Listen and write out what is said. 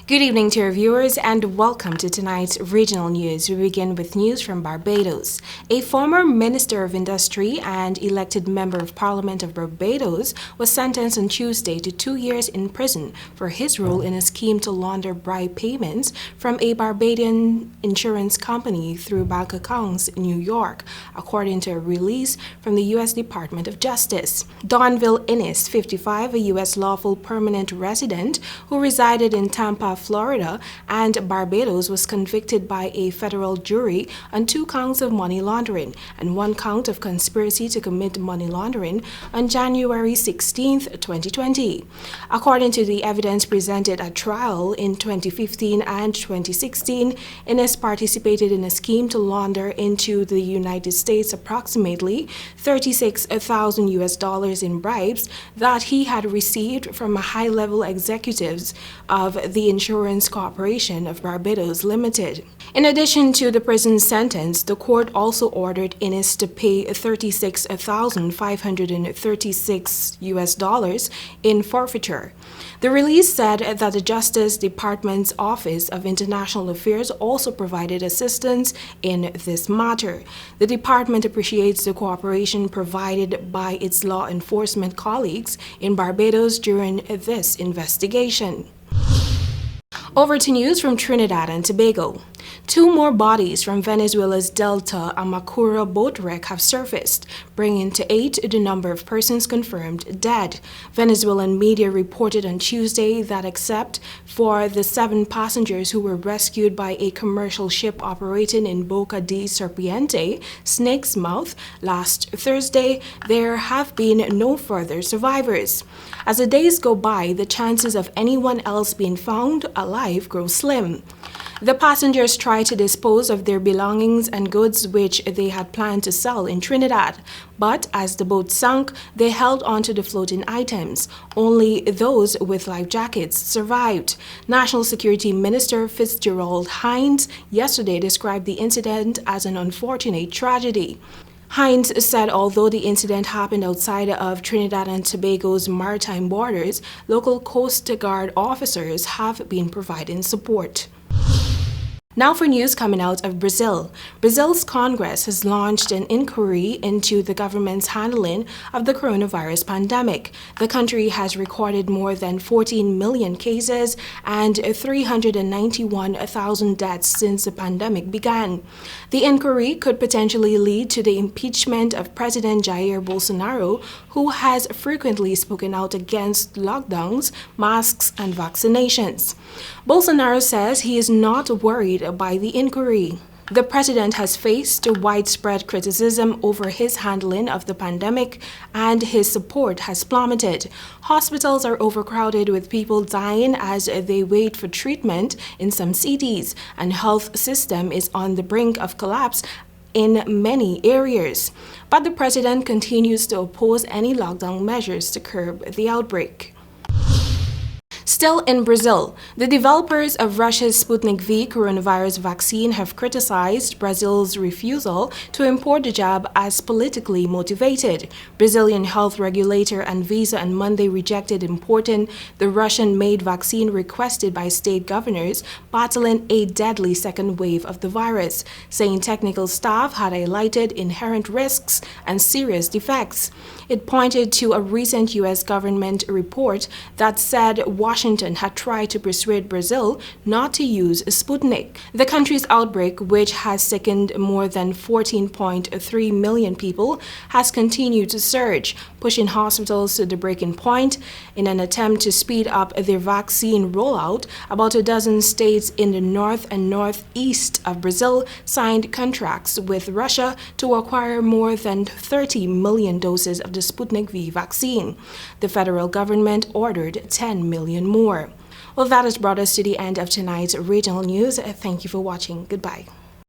Good evening to our viewers and welcome to tonight's regional news. We begin with news from Barbados. A former Minister of Industry and elected Member of Parliament of Barbados was sentenced on Tuesday to 2 years in prison for his role in a scheme to launder bribe payments from a Barbadian insurance company through bank accounts in New York, according to a release from the U.S. Department of Justice. Donville Innes, 55, a U.S. lawful permanent resident who resided in Tampa, Florida, and Barbados, was convicted by a federal jury on 2 counts of money laundering and 1 count of conspiracy to commit money laundering on January 16, 2020. According to the evidence presented at trial in 2015 and 2016, Innes participated in a scheme to launder into the United States approximately $36,000 in bribes that he had received from high-level executives of the Insurance Corporation of Barbados Limited. In addition to the prison sentence, the court also ordered Innes to pay $36,536 in forfeiture. The release said that the Justice Department's Office of International Affairs also provided assistance in this matter. The department appreciates the cooperation provided by its law enforcement colleagues in Barbados during this investigation. Over to news from Trinidad and Tobago. 2 more bodies from Venezuela's Delta Amacura boat wreck have surfaced, bringing to 8 the number of persons confirmed dead. Venezuelan media reported on Tuesday that except for the 7 passengers who were rescued by a commercial ship operating in Boca de Serpiente, Snake's Mouth, last Thursday, there have been no further survivors. As the days go by, the chances of anyone else being found alive grow slim. The passengers tried to dispose of their belongings and goods which they had planned to sell in Trinidad, but as the boat sunk, they held onto the floating items. Only those with life jackets survived. National Security Minister Fitzgerald Hines yesterday described the incident as an unfortunate tragedy. Hines said although the incident happened outside of Trinidad and Tobago's maritime borders, local Coast Guard officers have been providing support. Now for news coming out of Brazil. Brazil's Congress has launched an inquiry into the government's handling of the coronavirus pandemic. The country has recorded more than 14 million cases and 391,000 deaths since the pandemic began. The inquiry could potentially lead to the impeachment of President Jair Bolsonaro, who has frequently spoken out against lockdowns, masks, and vaccinations. Bolsonaro says he is not worried by the inquiry. The president has faced widespread criticism over his handling of the pandemic, and his support has plummeted. Hospitals are overcrowded with people dying as they wait for treatment in some cities, and health system is on the brink of collapse in many areas. But the president continues to oppose any lockdown measures to curb the outbreak. Still in Brazil, the developers of Russia's Sputnik V coronavirus vaccine have criticized Brazil's refusal to import the jab as politically motivated. Brazilian health regulator Anvisa on Monday rejected importing the Russian-made vaccine requested by state governors battling a deadly second wave of the virus, saying technical staff had highlighted inherent risks and serious defects. It pointed to a recent U.S. government report that said Washington had tried to persuade Brazil not to use Sputnik. The country's outbreak, which has sickened more than 14.3 million people, has continued to surge, pushing hospitals to the breaking point. In an attempt to speed up their vaccine rollout, about a dozen states in the north and northeast of Brazil signed contracts with Russia to acquire more than 30 million doses of the Sputnik V vaccine. The federal government ordered 10 million more. Well, that has brought us to the end of tonight's regional news. Thank you for watching. Goodbye.